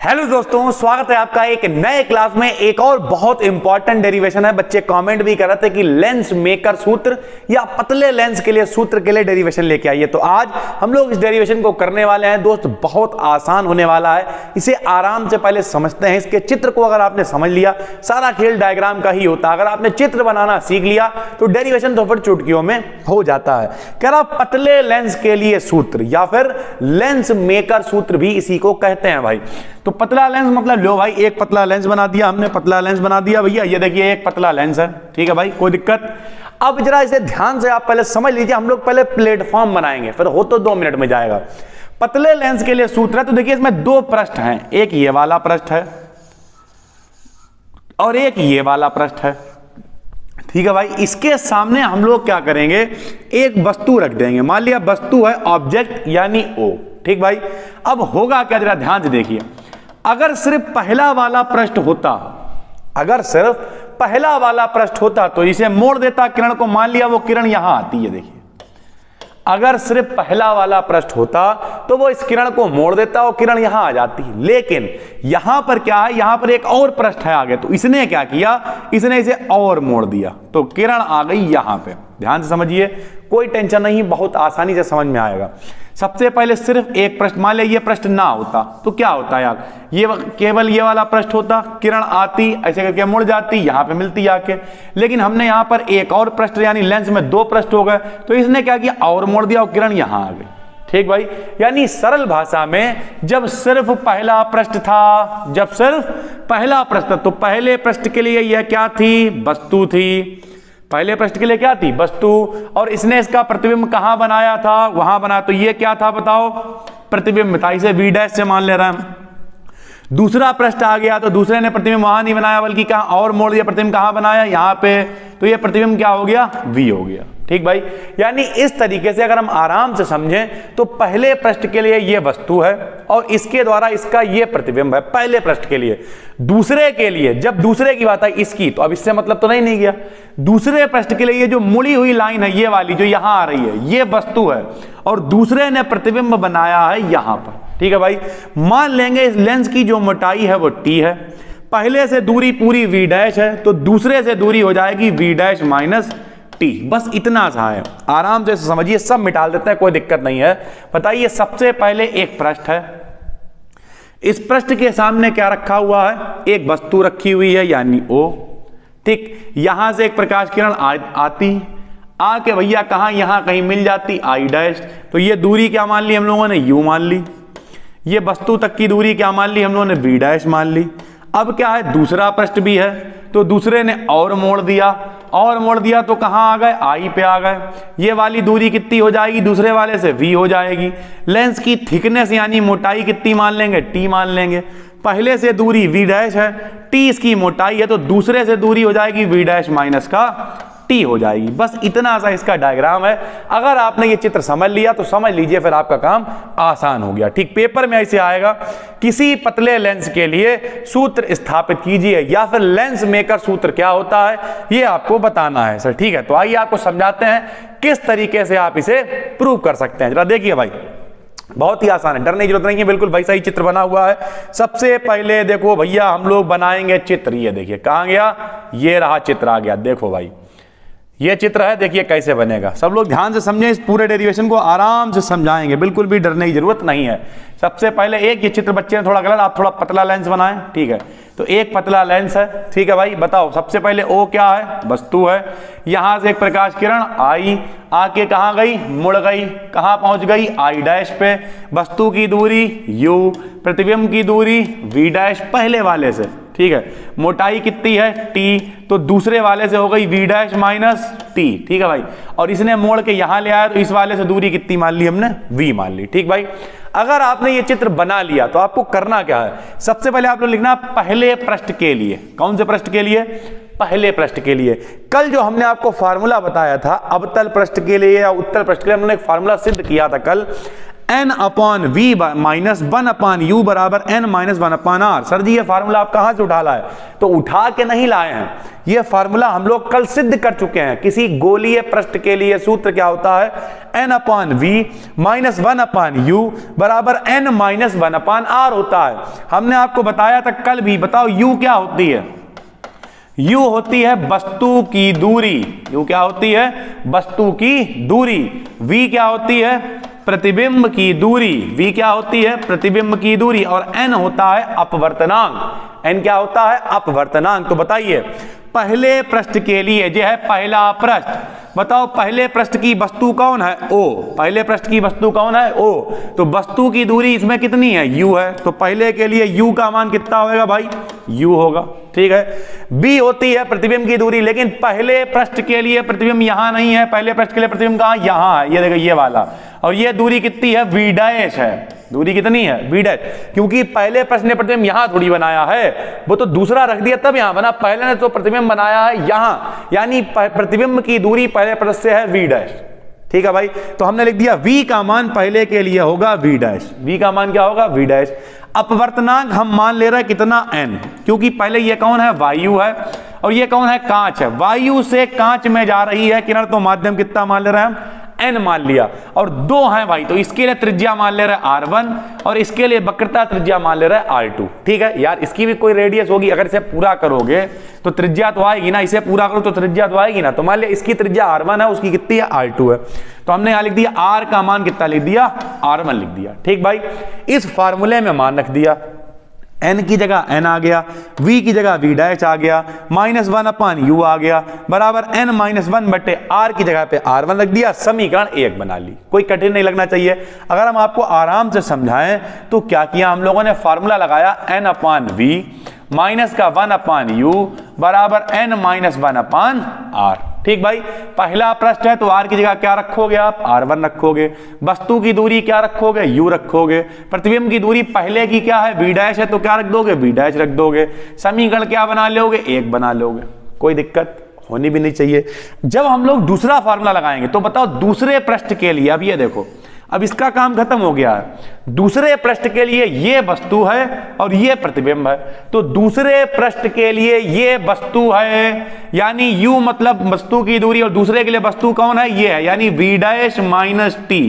Hello दोस्तों, स्वागत है आपका एक नए क्लास में। एक और बहुत इंपॉर्टेंट डेरिवेशन है। बच्चे कमेंट भी कर रहे थे कि लेंस मेकर सूत्र या पतले लेंस के लिए सूत्र के लिए डेरिवेशन लेके आइए। तो आज हम लोग इस डेरिवेशन को करने वाले हैं दोस्त। बहुत आसान होने वाला है, इसे आराम से पहले समझते हैं। इसके चित्र को अगर आपने समझ लिया, सारा खेल डायग्राम का ही होता है। अगर आपने चित्र बनाना सीख लिया तो डेरिवेशन तो फिर चुटकियों में हो जाता है। कह रहा पतले लेंस के लिए सूत्र या फिर लेंस मेकर सूत्र भी इसी को कहते हैं भाई। तो पतला लेंस मतलब लो भाई, एक पतला लेंस बना दिया हमने, पतला लेंस बना दिया भैया। ये देखिए एक पतला लेंस है, ठीक है भाई, कोई दिक्कत। अब जरा इसे ध्यान से आप पहले समझ लीजिए। हम लोग पहले प्लेटफॉर्म बनाएंगे, फिर हो तो 2 मिनट में जाएगा। पतले लेंस के लिए सूत्र है। तो देखिए इसमें 2 पृष्ठ हैं, एक ये वाला पृष्ठ है और एक ये वाला पृष्ठ है, ठीक है भाई। इसके सामने हम लोग क्या करेंगे, एक वस्तु रख देंगे। मान लिया वस्तु है ऑब्जेक्ट यानी ओ, ठीक भाई। अब होगा क्या, जरा ध्यान से देखिए। अगर सिर्फ पहला वाला पृष्ठ होता, अगर सिर्फ पहला वाला पृष्ठ होता तो इसे मोड़ देता किरण को। मान लिया वो किरण यहां आती है, देखिए अगर सिर्फ पहला वाला पृष्ठ होता तो वो इस किरण को मोड़ देता और किरण यहां आ जाती। लेकिन यहां पर क्या है, यहां पर एक और पृष्ठ है आगे, तो इसने क्या किया, इसने इसे और मोड़ दिया तो किरण आ गई यहां पे। ध्यान से समझिए, कोई टेंशन नहीं, बहुत आसानी से समझ में आएगा। सबसे पहले सिर्फ एक पृष्ठ, मान लिया ये पृष्ठ ना होता तो क्या होता यार, ये केवल ये वाला पृष्ठ होता, किरण आती ऐसे करके मुड़ जाती, यहां पे मिलती आके। लेकिन हमने यहां पर एक और पृष्ठ यानी लेंस में 2 पृष्ठ हो गए, तो इसने क्या किया और मोड़ दिया और किरण यहां आ गई, ठीक भाई। यानी सरल भाषा में जब सिर्फ पहला पृष्ठ था, जब सिर्फ पहला पृष्ठ था तो पहले पृष्ठ के लिए यह क्या थी, वस्तु थी। पहले पृष्ठ के लिए क्या थी, वस्तु। और इसने इसका प्रतिबिंब कहां बनाया था, वहां बनाया। तो ये क्या था बताओ, प्रतिबिंब था। इसे V' से मान ले रहा है। दूसरा पृष्ठ आ गया तो दूसरे ने प्रतिबिंब वहां नहीं बनाया बल्कि कहां और मोड़ दिया, प्रतिबिंब कहां बनाया, यहां पे। तो ये प्रतिबिंब क्या हो गया, V हो गया, ठीक भाई। यानी इस तरीके से अगर हम आराम से समझें तो पहले पृष्ठ के लिए ये वस्तु है और इसके द्वारा इसका ये प्रतिबिंब है पहले पृष्ठ के लिए। दूसरे के लिए, जब दूसरे की बात आई इसकी, तो अब इससे मतलब तो नहीं गया। दूसरे पृष्ठ के लिए ये जो मुड़ी हुई लाइन है ये वाली जो यहां आ रही है, ये वस्तु है और दूसरे ने प्रतिबिंब बनाया है यहां पर, ठीक है भाई। मान लेंगे इस लेंस की जो मोटाई है वो t है, पहले से दूरी पूरी V' है तो दूसरे से दूरी हो जाएगी V' माइनस t। बस इतना सा है, आराम से समझिए, सब मिटा देते हैं, कोई दिक्कत नहीं है। बताइए सबसे पहले एक पृष्ठ है, इस पृष्ठ के सामने क्या रखा हुआ है, एक वस्तु रखी हुई है यानी O, ठीक। यहां से एक प्रकाश किरण आती, आके भैया कहां, यहां कहीं मिल जाती I'। तो ये दूरी क्या मान ली हम लोगों ने, U मान ली। ये वस्तु तक की दूरी क्या मान ली हम लोगों ने, V' मान ली। अब क्या है, दूसरा पृष्ठ भी है तो दूसरे ने और मोड़ दिया, और मोड़ दिया तो कहां आ गए, I पे आ गए। ये वाली दूरी कितनी हो जाएगी, दूसरे वाले से V हो जाएगी। लेंस की थिकनेस यानी मोटाई कितनी मान लेंगे, T मान लेंगे। पहले से दूरी V' है, T इसकी मोटाई है तो दूसरे से दूरी हो जाएगी V' माइनस का T हो जाएगी। बस इतना सा इसका डायग्राम है। अगर आपने ये चित्र समझ लिया तो समझ लीजिए फिर आपका काम आसान हो गया, ठीक। पेपर में ऐसे आएगा, किसी पतले लेंस के लिए सूत्र स्थापित कीजिए या फिर लेंस मेकर सूत्र क्या होता है ये आपको बताना है सर, ठीक है। तो आइए आपको समझाते हैं किस तरीके से आप इसे प्रूव कर सकते हैं। जरा देखिए भाई, बहुत ही आसान है, डरने की जरूरत नहीं है, बिल्कुल वैसा ही चित्र बना हुआ है। सबसे पहले देखो भैया हम लोग बनाएंगे चित्र। ये देखिए कहां गया, ये रहा चित्र आ गया। देखो भाई ये चित्र है, देखिए कैसे बनेगा। सब लोग ध्यान से समझें, इस पूरे डेरिवेशन को आराम से समझाएंगे, बिल्कुल भी डरने की जरूरत नहीं है। सबसे पहले एक ये चित्र बच्चे ने थोड़ा गलत, आप थोड़ा पतला लेंस बनाएं, ठीक है। तो एक पतला लेंस है, ठीक है भाई। बताओ सबसे पहले O क्या है, वस्तु है। यहां से एक प्रकाश किरण आई, आके कहां गई, मुड़ गई, कहां पहुंच गई, I' पे। वस्तु की दूरी U, प्रतिबिंब की दूरी V' पहले वाले से, ठीक है। मोटाई कितनी है T, तो दूसरे वाले से हो गई V' माइनस T, ठीक है भाई। और इसने मोड़ के यहां ले आया तो इस वाले से दूरी कितनी मान ली हमने, V मान ली, ठीक भाई। अगर आपने ये चित्र बना लिया तो आपको करना क्या है, सबसे पहले आप लोग लिखना पहले पृष्ठ के लिए। कौन से पृष्ठ के लिए, पहले पृष्ठ के लिए। कल जो हमने आपको फार्मूला बताया था अवतल पृष्ठ के लिए या उत्तल पृष्ठ के लिए, हमने एक फार्मूला सिद्ध किया था कल। n upon v minus 1 upon u बराबर n minus 1 upon r. Sir ji ये फार्मूला आप कहां से उठा लाए? तो उठा के नहीं लाए हैं, ये फार्मूला हम लोग कल सिद्ध कर चुके हैं। किसी गोलीय पृष्ठ के लिए सूत्र क्या होता है? n upon v minus 1 upon u बराबर n माइनस 1 अपॉन आर होता है। हमने आपको बताया था कल भी। बताओ u क्या होती है? u होती है वस्तु की दूरी। u क्या होती है? वस्तु की दूरी। v क्या होती है? प्रतिबिंब की दूरी। v क्या होती है? प्रतिबिंब की दूरी। और n होता है अपवर्तनांक। n क्या होता है? अपवर्तनांक। तो बताइए पहले पृष्ठ के लिए जो है पहला पृष्ठ, बताओ पहले पृष्ठ की वस्तु कौन है? O। पहले पृष्ठ की वस्तु कौन है? O। तो वस्तु की दूरी इसमें कितनी है? u है। तो पहले के लिए u का मान कितना होगा भाई? u होगा। ठीक है। b होती है प्रतिबिंब की दूरी, लेकिन पहले पृष्ठ के लिए प्रतिबिंब यहां नहीं है। पहले पृष्ठ के लिए प्रतिबिंब कहां? यहां है। ये देखो ये वाला। और ये दूरी कितनी है? v डैश है। दूरी कितनी है? v dash. क्योंकि पहले प्रश्न ने प्रतिबिंब यहां थोड़ी बनाया है, वो तो दूसरा रख दिया तब यहां बना। पहले ने तो प्रतिबिंब बनाया है यहां, यानी प्रतिबिंब की दूरी पहले पृष्ठ से है v डैश। ठीक है भाई। तो हमने लिख दिया v का मान पहले के लिए होगा v डैश। v का मान क्या होगा? v dash. अपवर्तनांक हम मान ले रहे हैं कितना? n। क्योंकि पहले ये कौन है? वायु है। और ये कौन है? कांच है। वायु से कांच में जा रही है किरण, तो माध्यम कितना मान ले रहे हैं हम? n मान लिया। और दो हैं भाई, तो इसके लिए त्रिज्या मान ले रहे हैं r1 और इसके लिए वक्रता त्रिज्या मान ले रहे हैं r2। ठीक है यार, इसकी भी कोई रेडियस होगी। अगर इसे पूरा करोगे तो त्रिज्या तो आएगी ना, इसे पूरा करो तो त्रिज्या तो आएगी ना। तो मान लिया इसकी त्रिज्या r1 है, उसकी कितनी है? r2 है। तो हमने यहां लिख दिया r का मान कितना लिख दिया? r1 लिख दिया। ठीक भाई, इस फार्मूले में मान रख दिया। n की जगह n आ गया, v की जगह v डैश आ गया, माइनस 1 अपॉन u आ गया बराबर n माइनस 1 बटे r की जगह पे r1 रख दिया। समीकरण 1 बना ली। कोई कठिन नहीं लगना चाहिए। अगर हम आपको आराम से समझाएं तो क्या किया हम लोगों ने? फार्मूला लगाया n अपॉन v माइनस का 1 अपॉन u बराबर n माइनस 1 अपॉन r। ठीक भाई, पहला पृष्ठ है तो r की जगह क्या रखोगे आप? r1 रखोगे। वस्तु की दूरी क्या रखोगे? u रखोगे। प्रतिबिंब की दूरी पहले की क्या है? v डैश है, तो क्या रख दोगे? v डैश रख दोगे। समीकरण क्या बना लोगे? 1 बना लोगे। कोई दिक्कत होनी भी नहीं चाहिए। जब हम लोग दूसरा फार्मूला लगाएंगे तो बताओ दूसरे पृष्ठ के लिए, अब ये देखो, अब इसका काम खत्म हो गया है। दूसरे पृष्ठ के लिए ये वस्तु है और ये प्रतिबिंब है। तो दूसरे पृष्ठ के लिए ये वस्तु है, यानी u मतलब वस्तु की दूरी, और दूसरे के लिए वस्तु कौन है? ये है, यानी v डैश माइनस टी।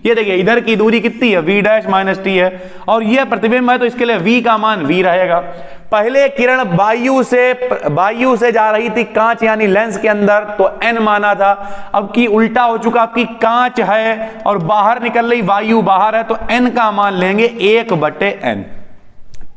ये देखिए इधर की दूरी कितनी है? v डैश माइनस टी है। और ये प्रतिबिंब है तो इसके लिए v का मान v रहेगा। पहले किरण वायु से जा रही थी कांच यानी लेंस के अंदर, तो n माना था। अब की उल्टा हो चुका, आपकी कांच है और बाहर निकल रही वायु बाहर है, तो n का मान लेंगे 1 बटे n।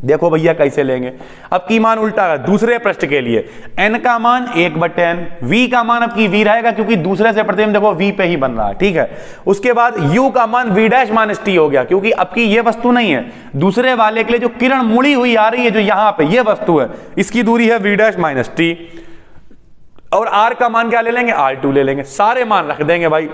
देखो भैया कैसे लेंगे। अब की मान उल्टा है। दूसरे पृष्ठ के लिए n का मान 1 बटे n, v का मान अब की v रहेगा क्योंकि दूसरे से प्रतिबिंब देखो v पे ही बन रहा है। ठीक है। उसके बाद u का मान v डैश माइनस टी हो गया, क्योंकि अब की ये वस्तु नहीं है। दूसरे वाले के लिए जो किरण मुड़ी हुई आ रही है, जो यहां पे ये वस्तु है, इसकी दूरी है v डैश माइनस टी। और r का मान क्या ले लेंगे? r2 ले लेंगे। सारे मान रख देंगे भाई।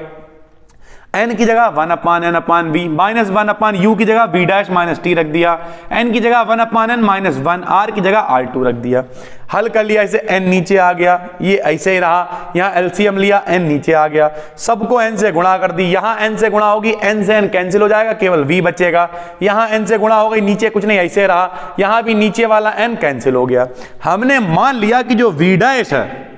n की जगह 1 अपान n अपान v, माइनस 1 अपान u की जगह v डैश माइनस टी रख दिया। n की जगह 1 अपान n माइनस 1, r की जगह r2 रख दिया। हल कर लिया, इसे n नीचे आ गया, ये ऐसे ही रहा। यहाँ एलसीएम लिया, n नीचे आ गया, सबको n से गुणा कर दी। यहाँ n से गुणा होगी, n से n कैंसिल हो जाएगा, केवल v बचेगा। यहाँ n से गुणा हो गई, नीचे कुछ नहीं, ऐसे रहा। यहाँ भी नीचे वाला n कैंसिल हो गया। हमने मान लिया कि जो v डैश है,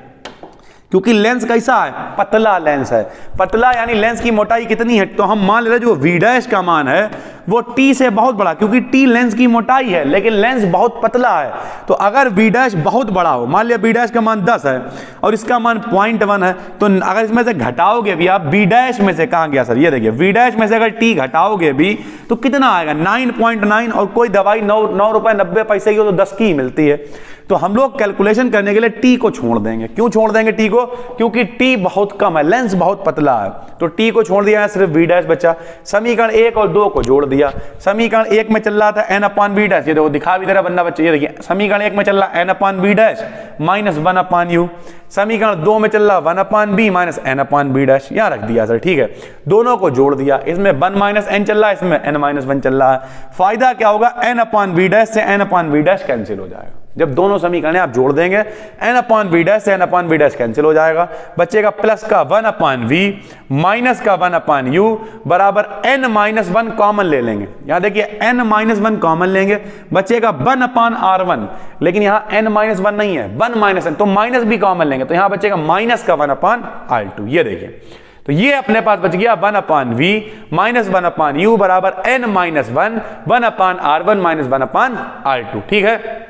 क्योंकि लेंस कैसा है? पतला लेंस है। पतला यानी लेंस की मोटाई कितनी है? तो हम मान ले रहे जो v डैश का मान है वो t से बहुत बड़ा, क्योंकि t लेंस की मोटाई है लेकिन लेंस बहुत पतला है। तो अगर v डैश बहुत बड़ा हो, मान लिया v डैश का मान 10 है और इसका मान 0.1 है, तो अगर इसमें से घटाओगे भी आप, v डैश में से कहाँ गया सर? ये देखिए v डैश में से अगर t घटाओगे भी तो कितना आएगा? 9.9। और कोई दवाई 9 रुपए 90 पैसे की हो तो 10 की ही मिलती है। तो हम लोग कैलकुलेशन करने के लिए t को छोड़ देंगे। क्यों छोड़ देंगे t को? क्योंकि t बहुत कम है, लेंस बहुत पतला है। तो t को छोड़ दिया, सिर्फ v डैश बचा। समीकरण 1 और 2 को जोड़ दिया। समीकरण 1 में चल रहा था n अपान v डैश, ये देखो दिखा भी दे रहा बन्ना बच्चे, ये देखिए समीकरण 1 में चल रहा n upon v dash minus 1 अपान u। समीकरण 2 में चल रहा 1 अपान b माइनस n अपान b डैश, यहाँ रख दिया सर। ठीक है, दोनों को जोड़ दिया। इसमें 1 माइनस n चल रहा है, इसमें n माइनस 1 चल रहा है। फायदा क्या होगा? n अपान v डैश से n upon v dash cancel हो जाएगा। जब दोनों समीकरण आप जोड़ देंगे n अपॉन वी डैश से n upon v dash cancel हो जाएगा, बचेगा प्लस का 1 अपॉन वी माइनस का 1 अपॉन यू बराबर n माइनस 1 कॉमन ले लेंगे। यहां देखिए n माइनस 1 कॉमन लेंगे, बचेगा 1 अपॉन r1, लेकिन यहां n माइनस 1 नहीं है, 1 माइनस n, तो माइनस भी कॉमन लेंगे तो यहां बचेगा माइनस का 1 अपॉन r2। ये देखिए तो ये अपने पास बच गया 1 upon v minus 1 upon u बराबर n minus 1 1 upon r1 minus 1 upon r2। ठीक है,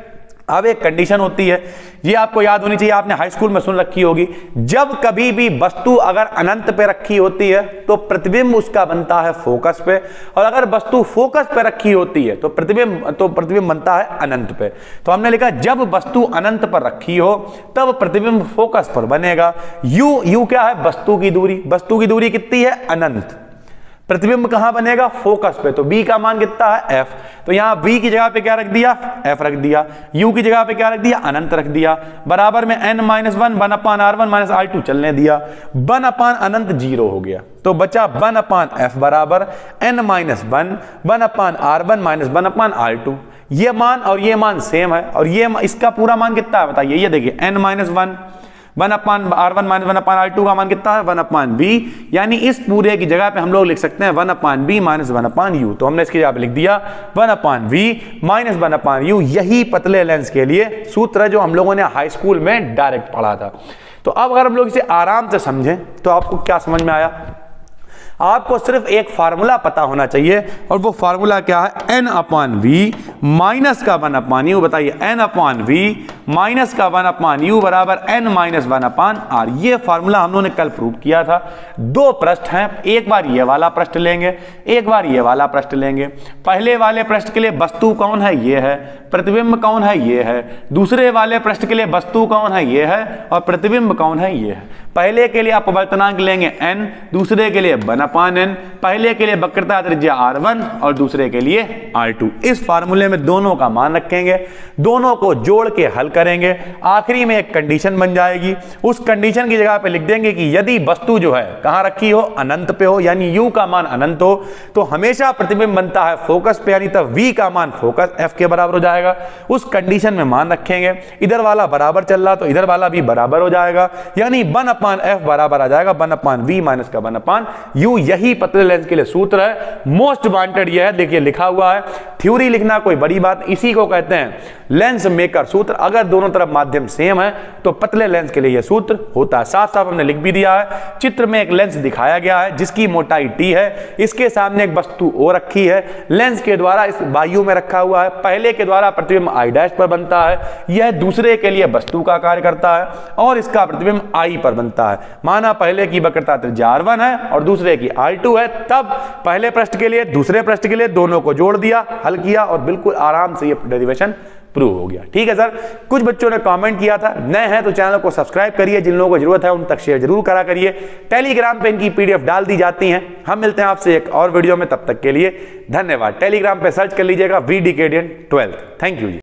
अब एक कंडीशन होती है, ये आपको याद होनी चाहिए, आपने हाई स्कूल में सुन रखी होगी, जब कभी भी वस्तु अगर अनंत पे रखी होती है तो प्रतिबिंब उसका बनता है फोकस पे, और अगर वस्तु फोकस पे रखी होती है तो प्रतिबिंब बनता है अनंत पे। तो हमने लिखा जब वस्तु अनंत पर रखी हो तब प्रतिबिंब फोकस पर बनेगा। यू क्या है? वस्तु की दूरी। वस्तु की दूरी कितनी है? अनंत। प्रतिबिंब कहां बनेगा? फोकस पे। तो b का मान कितना है? f। तो यहां v की जगह पे क्या रख दिया? f रख दिया। u की जगह पे क्या रख दिया? अनंत रख दिया। बराबर में n minus 1 upon r1 minus r2 चलने दिया। 1 अपॉन अनंत 0 हो गया, तो बचा 1 अपॉन f बराबर n minus 1 upon r1 minus 1 upon r2। ये मान और ये मान सेम है, और ये इसका पूरा मान कितना है बताइए? ये देखिए n minus 1 upon r1 minus 1 upon r2 का मान कितना है? 1 अपॉन b, यानी इस पूरे की जगह पे हम लोग लिख सकते हैं 1 upon b minus 1 upon u। तो हमने इसकी जगह पे लिख दिया 1 upon v minus 1 upon u। यही पतले लेंस के लिए सूत्र है जो हम लोगों ने हाई स्कूल में डायरेक्ट पढ़ा था। तो अब अगर हम लोग इसे आराम से समझें तो आपको क्या समझ में आया? आपको सिर्फ एक फार्मूला पता होना चाहिए, और वो फार्मूला क्या है? n अपॉन वी माइनस का 1 अपॉन यू। बताइए n अपॉन वी माइनस का 1 अपॉन यू बराबर n माइनस 1 अपॉन आर। ये फार्मूला हम लोगों ने कल प्रूव किया था। दो पृष्ठ हैं, एक बार ये वाला पृष्ठ लेंगे, एक बार ये वाला पृष्ठ लेंगे। पहले वाले पृष्ठ के लिए वस्तु कौन है? ये है। प्रतिबिंब कौन है? ये है। दूसरे वाले पृष्ठ के लिए वस्तु कौन है? ये है। और प्रतिबिंब कौन है? ये है। पहले के लिए अपवर्तनांक लेंगे n, दूसरे के लिए 1 अपॉन n। पहले के लिए वक्रता त्रिज्या r1 और दूसरे के लिए r2। इस फार्मूले में दोनों का मान रखेंगे, दोनों को जोड़ के हल करेंगे, आखिरी में एक कंडीशन बन जाएगी। उस कंडीशन की जगह पे लिख देंगे कि यदि वस्तु जो है कहां रखी हो? अनंत पे हो, यानी u का मान अनंत हो, तो हमेशा प्रतिबिंब बनता है फोकस पे, यानी तब v का मान फोकस f के बराबर हो जाएगा। उस कंडीशन में मान रखेंगे, इधर वाला बराबर चल रहा तो इधर वाला भी बराबर हो जाएगा, यानी 1 अपॉन f बराबर आ जाएगा 1 अपॉन v माइनस का 1 अपॉन u। यही पतले लेंस के लिए सूत्र है। मोस्ट वांटेड ये है, देखिए लिखा हुआ है। थ्योरी लिखना कोई बड़ी बात, इसी को कहते हैं लेंस मेकर सूत्र। अगर दोनों तरफ माध्यम सेम है तो पतले लेंस के लिए यह सूत्र होता है। साफ साफ हमने लिख भी दिया है। चित्र में एक लेंस दिखाया गया है जिसकी मोटाई t है, इसके सामने एक वस्तु o रखी है, लेंस के द्वारा इस वायु में रखा हुआ है। पहले के द्वारा प्रतिबिंब I डैश पर बनता है, यह दूसरे के लिए वस्तु का कार्य करता है, और इसका प्रतिबिंब I पर बनता है। माना पहले की वक्रता त्रिज्या r1 है और दूसरे की r2 है, तब पहले पृष्ठ के लिए दूसरे पृष्ठ के लिए दोनों को जोड़ दिया, हल किया, और बिल्कुल आराम से ये डेरिवेशन प्रूव हो गया। ठीक है सर। कुछ बच्चों ने कमेंट किया था, नए हैं तो चैनल को सब्सक्राइब करिए, जिन लोगों को जरूरत है उन तक शेयर जरूर करा करिए। टेलीग्राम पे इनकी पीडीएफ डाल दी जाती हैं। हम मिलते हैं आपसे एक और वीडियो में, तब तक के लिए धन्यवाद। टेलीग्राम पे सर्च कर लीजिएगा VDKDN12। Thank you ji.